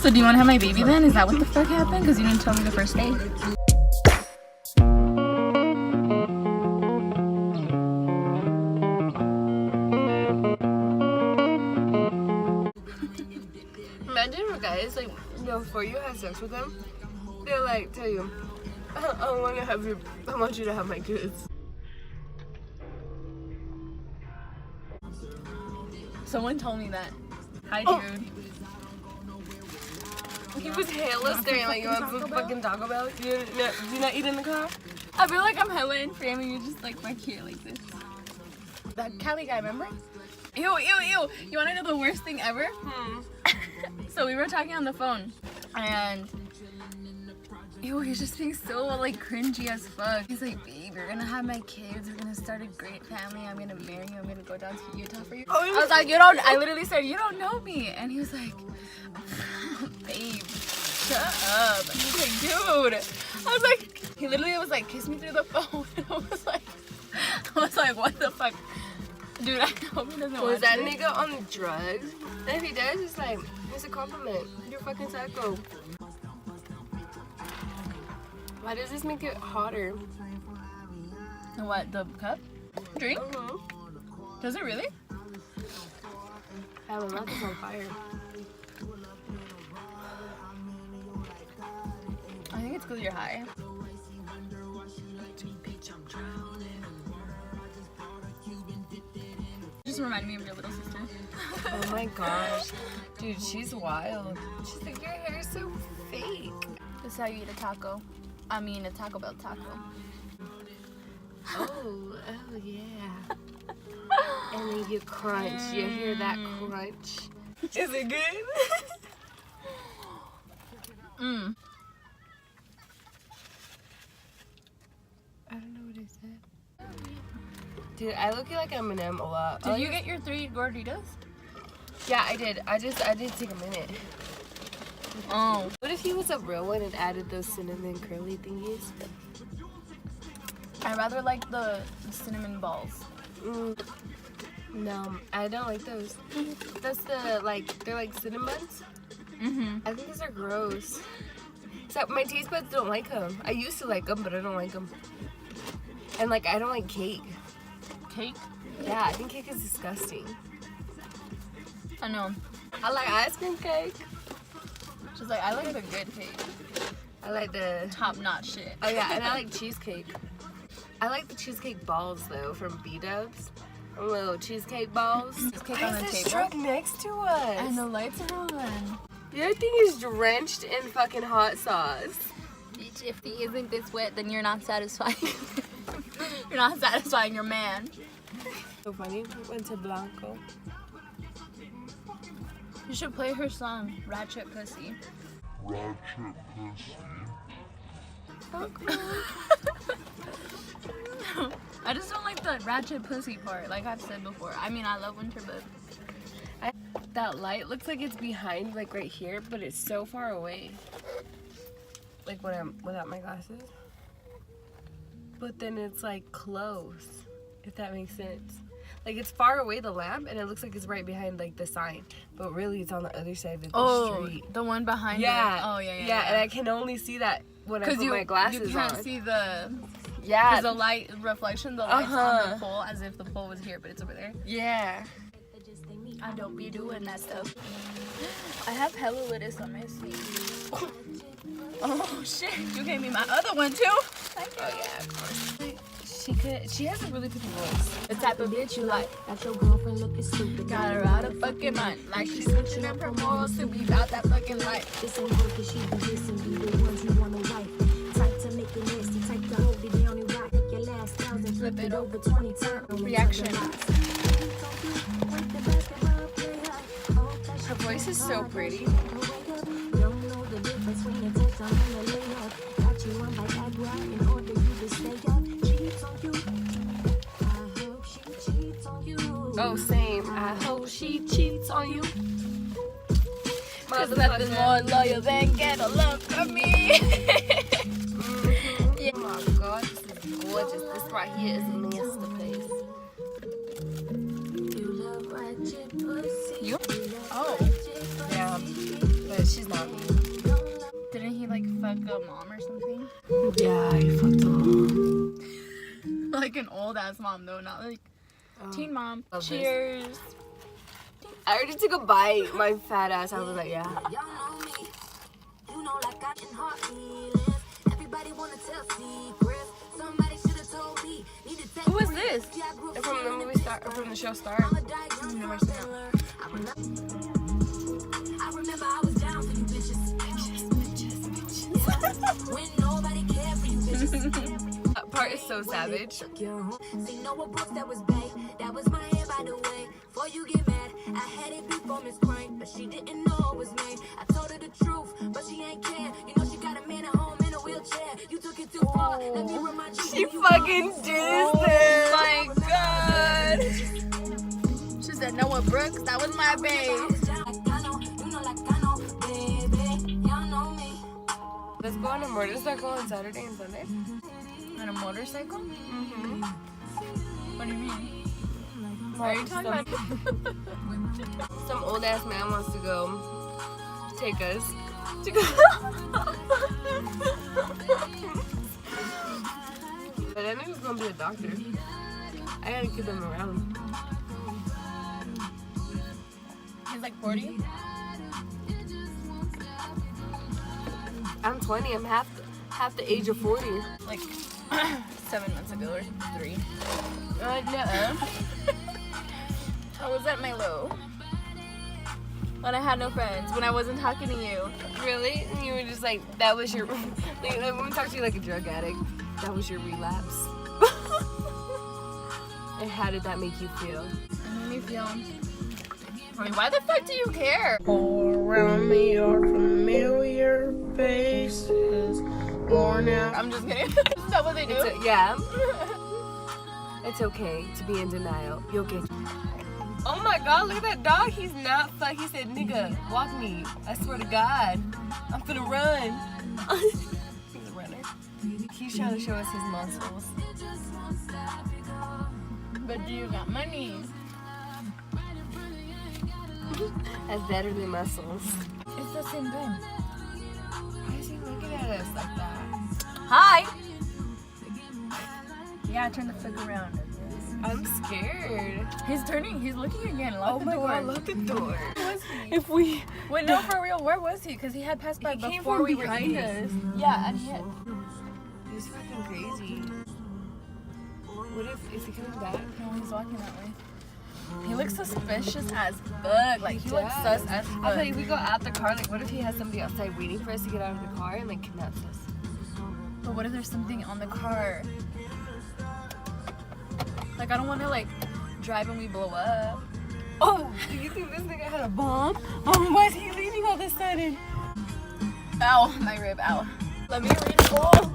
So do you want to have my baby then? Is that what the fuck happened? Because you didn't tell me the first day. Imagine if guys, like, before you have sex with them, they'll like tell you, I want you to have my kids. Someone told me that. Hi, dude. He was hella staring like, you want some fucking Taco Bell? Do you not eat in the car? I feel like I'm hella in frame and you're just like back here like this. That Cali guy, remember? Ew, ew, ew. You want to know the worst thing ever? So we were talking on the phone and ew, he's just being so like cringy as fuck. He's like, babe, you're gonna have my kids, we're gonna start a great family, I'm gonna marry you, I'm gonna go down to Utah for you. I was like, I literally said, you don't know me. And he was like, babe, shut up. And he was like, dude. I was like, he literally was like, kiss me through the phone. And I was like, what the fuck? Dude, I hope he doesn't watch Was that it. nigga on drugs? And if he does, it's like, it's a compliment. You're fucking psycho. Why does this make it hotter? What, the cup? Drink? Does it really? My mouth is on fire. I think it's because you're high. Just reminded me of your little sister. Oh my gosh. Dude, she's wild. She's like, your hair is so fake. This is how you eat a taco. I mean, a Taco Bell taco. Oh yeah. And then you crunch. You hear that crunch? Is it good? I don't know what I said. Dude, I look like Eminem a lot. Did you get your 3 gorditas? Yeah, I did. I did take a minute. Oh. What if he was a real one and added those cinnamon curly thingies? I rather like the cinnamon balls. No, I don't like those. That's they're like cinnamon buns. I think those are gross. So my taste buds don't like them. I used to like them, but I don't like them. And like, I don't like cake. Cake? Yeah, I think cake is disgusting. I know. I like ice cream cake. She's like, I like the good cake. I like the top-notch shit. Oh yeah, and I like cheesecake. I like the cheesecake balls though from B-Dubs. Little cheesecake balls. Cheesecake on the table. Truck next to us. And the lights are on. Your thing is drenched in fucking hot sauce. Bitch, if he isn't this wet, then you're not satisfying. You're not satisfying your man. So funny. We went to Blanco. You should play her song, Ratchet Pussy. Ratchet pussy. I just don't like the ratchet pussy part, like I've said before. I mean, I love winter, but That light looks like it's behind, like right here, but it's so far away. Like when I'm without my glasses. But then it's like close, if that makes sense. Like it's far away, the lamp, and it looks like it's right behind like the sign, but really it's on the other side of the street. The one behind Yeah. it. Oh yeah. Yeah, and I can only see that when I put my glasses on. You can't see the Yeah. the light reflection, the light's on the pole, as if the pole was here, but it's over there. Yeah. I don't be doing that stuff. I have hella lettuce on my sleeve. Oh shit! You gave me my other one too. Oh yeah, of course. She has a really pretty voice. The type of bitch you like. Got your girlfriend looking stupid. Got her out of fucking mind. Like she's switching up her morals to be about that fucking life. This ain't working, she be dissing, be the ones you wanna wife. Type to make it nasty, type to hold it down and rock. Take your last 1,000, flip it over 20 times. Reaction. Her voice is so pretty. Don't know the difference when you take time and a layup. Got you on by Agua in order you to stay up. Cheats on you. I hope she cheats on you. Oh, same. I hope she cheats on you. Cause nothing more loyal than get a love from me. Yeah. Oh my god, this is gorgeous. This right here is a masterpiece. You love ratchet pussy. You? Oh. Yeah, but she's not me. a mom or something. Yeah, I fucked up. Like an old ass mom though, not like teen mom. Love this. Cheers. I already took a bite. My fat ass. I was like, yeah. Y'all know me. You know, like I can hard feelings. Everybody wanna tell secrets. Somebody should have told me. Need to take Who is this? From the movie Star, from the show Star. Never seen that. I remember I was down for you bitches. When nobody cared for you bitches. That part is so savage. See, Noah Brooks, that was bae. That was my hair, by the way. Before you get mad, I had it before Miss Crank, but she didn't know it was me. I told her the truth, but she ain't care. You know she got a man at home in a wheelchair. You took it too far. Let me remind you. She fucking did this. My God. She said Noah Brooks. That was my babe. Let's go on a motorcycle on Saturday and Sunday. On a motorcycle? Mm-hmm. What do you mean? What are you talking about? Some old ass man wants to go take us to go. But I think he's gonna be a doctor. I gotta keep him around. He's like 40. I'm 20. I'm half the age of 40. Like 7 months ago or 3. No. I was at my low. When I had no friends. When I wasn't talking to you. Really? And you were just like, that was your. Like, when we talk to you like a drug addict, that was your relapse. And how did that make you feel? It made me feel. I mean, why the fuck do you care? All around me are familiar faces, worn out. I'm just kidding. Is that what they do? Yeah. It's okay to be in denial. You'll get. Oh my God! Look at that dog. He's not fuck. He said, "Nigga, walk me." I swear to God, I'm finna run. He's a runner. He's trying to show us his muscles. But do you got money? That's better than muscles. It's the same thing. Why is he looking at us like that? Hi! Yeah, turn the fuck around. I'm scared. He's looking again. Lock the door. God, lock the door. Where was he? If we. Wait, no, for real, where was he? Because he had passed by He came before from we were behind eating. us. Yeah, and he had... He's fucking crazy. What if he comes back? No, he's walking that way. He looks suspicious as fuck. Like, he looks sus as fuck. I feel like if we go out the car, like, what if he has somebody outside waiting for us to get out of the car and, like, kidnaps us? But what if there's something on the car? Like, I don't want to, like, drive and we blow up. Oh, do you think this nigga had a bomb? Oh, why is he leaving all of a sudden? Ow, my rib, ow. Let me read. Oh!